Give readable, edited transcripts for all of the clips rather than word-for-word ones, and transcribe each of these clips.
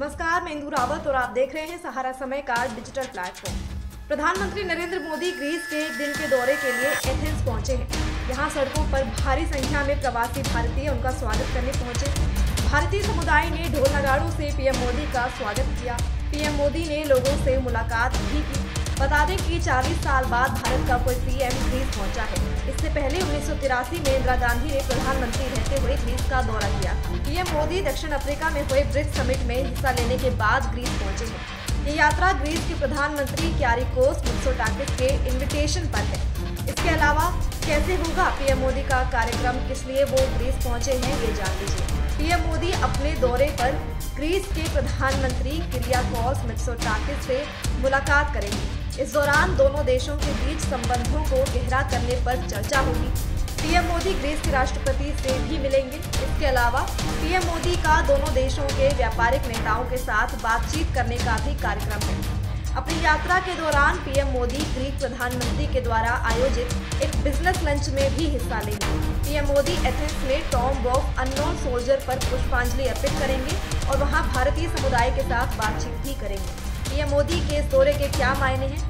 नमस्कार, मैं इंदु रावत और आप देख रहे हैं सहारा समय का डिजिटल प्लेटफॉर्म। प्रधानमंत्री नरेंद्र मोदी ग्रीस के एक दिन के दौरे के लिए एथेंस पहुंचे हैं। यहां सड़कों पर भारी संख्या में प्रवासी भारतीय उनका स्वागत करने पहुंचे। भारतीय समुदाय ने ढोल नगाड़ों से पीएम मोदी का स्वागत किया। पीएम मोदी ने लोगों से मुलाकात भी की। बता दें कि 40 साल बाद भारत का कोई पीएम ग्रीस पहुंचा है। इससे पहले 1983 में इंदिरा गांधी ने प्रधानमंत्री रहते हुए ग्रीस का दौरा किया था। पीएम मोदी दक्षिण अफ्रीका में हुए ब्रिक्स समिट में हिस्सा लेने के बाद ग्रीस पहुंचे हैं। ये यात्रा ग्रीस के प्रधानमंत्री क्यारिकोस मित्सोटाकिस के इन्विटेशन पर है। इसके अलावा कैसे होगा पीएम मोदी का कार्यक्रम, किस लिए वो ग्रीस पहुंचे हैं, ये जान लीजिए। पीएम मोदी अपने दौरे पर ग्रीस के प्रधानमंत्री क्यारिकोस मित्सोटाकिस से मुलाकात करेंगे। इस दौरान दोनों देशों के बीच संबंधों को गहरा करने पर चर्चा होगी। पीएम मोदी ग्रीस के राष्ट्रपति से भी मिलेंगे। इसके अलावा पीएम मोदी का दोनों देशों के व्यापारिक नेताओं के साथ बातचीत करने का भी कार्यक्रम है। अपनी यात्रा के दौरान पीएम मोदी ग्रीक प्रधानमंत्री के द्वारा आयोजित एक बिजनेस लंच में भी हिस्सा लेंगे। पीएम मोदी एथेंस में टॉम्ब ऑफ अननोन सोल्जर पर पुष्पांजलि अर्पित करेंगे और वहां भारतीय समुदाय के साथ बातचीत भी करेंगे। पीएम मोदी के इस दौरे के क्या मायने हैं,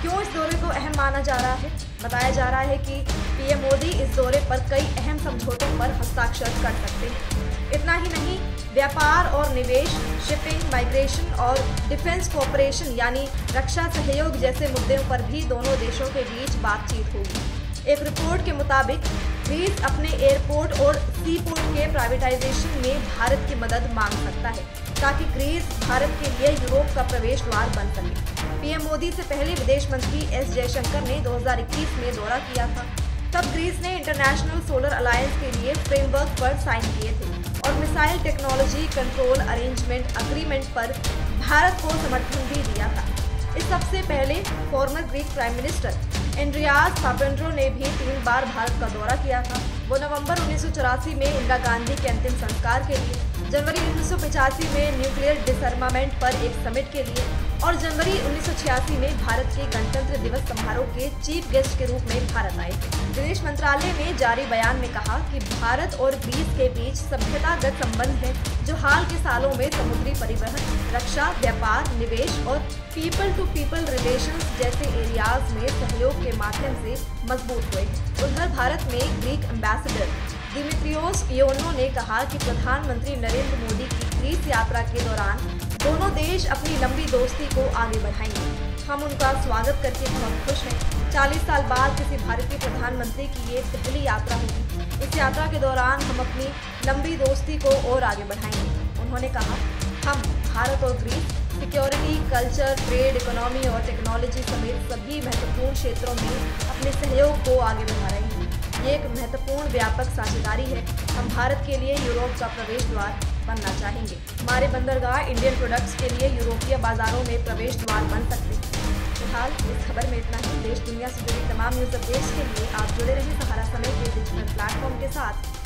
क्यों इस दौरे को अहम माना जा रहा है? बताया जा रहा है कि पीएम मोदी इस दौरे पर कई अहम समझौतों पर हस्ताक्षर कर सकते हैं। इतना ही नहीं, व्यापार और निवेश, शिपिंग, माइग्रेशन और डिफेंस कोऑपरेशन यानी रक्षा सहयोग जैसे मुद्दों पर भी दोनों देशों के बीच बातचीत होगी। एक रिपोर्ट के मुताबिक ग्रीस अपने एयरपोर्ट और सी पोर्ट के प्राइवेटाइजेशन में भारत की मदद मांग सकता है, ताकि ग्रीस भारत के लिए यूरोप का प्रवेश द्वार बन सके। पीएम मोदी से पहले विदेश मंत्री एस जयशंकर ने 2021 में दौरा किया था। तब ग्रीस ने इंटरनेशनल सोलर अलायंस के लिए फ्रेमवर्क पर साइन किए थे और missile technology control arrangement agreement पर भारत को समर्थन भी दिया था। इस सबसे पहले former Greek prime minister Andreas Papandreou ने भी 3 बार भारत का दौरा किया था। वो नवंबर 1984 में इंदिरा गांधी के अंतिम संस्कार के लिए, जनवरी 1985 में न्यूक्लियर डिसarmament पर एक समिट के लिए और जनवरी 1986 में भारत के गणतंत्र दिवस समारोह के चीफ गेस्ट के रूप में भारत आए थे। विदेश मंत्रालय ने जारी बयान में कहा कि भारत और ग्रीस के बीच सभ्यतागत संबंध है, जो हाल के सालों में समुद्री परिवहन, रक्षा, व्यापार, निवेश और पीपल टू पीपल रिलेशंस जैसे एरियाज में सहयोग के माध्यम से मजबूत हुए। उधर भारत में ग्रीक एम्बेसडर दिमित्रियोस इयोनो ने कहा कि प्रधानमंत्री नरेंद्र मोदी की ग्रीस यात्रा के दौरान दोनों देश अपनी लंबी दोस्ती को आगे बढ़ाएंगे। हम उनका स्वागत करके बहुत खुश हैं। 40 साल बाद किसी भारतीय प्रधानमंत्री की ये पहली यात्रा होगी। इस यात्रा के दौरान हम अपनी लंबी दोस्ती को और आगे बढ़ाएंगे। उन्होंने कहा, हम भारत और Greece security, culture, trade, economy और टेक्नोलॉजी समेत सभी महत्वपूर्ण क्षेत्रों में अपने सहयोग को आगे बढ़ा रहे हैं। ये एक महत्वपूर्ण व्यापक साझेदारी है। हम भारत के लिए यूरोप का प्रवेश द्वार बनना चाहेंगे। हमारे बंदरगाह इंडियन प्रोडक्ट्स के लिए यूरोपीय बाजारों में प्रवेश द्वार बन सकते हैं। फिलहाल इस खबर में इतना ही। देश दुनिया से जुड़ी तमाम न्यूज अपडेट्स के लिए आप जुड़े रहें सहारा समय के डिजिटल प्लेटफॉर्म के साथ।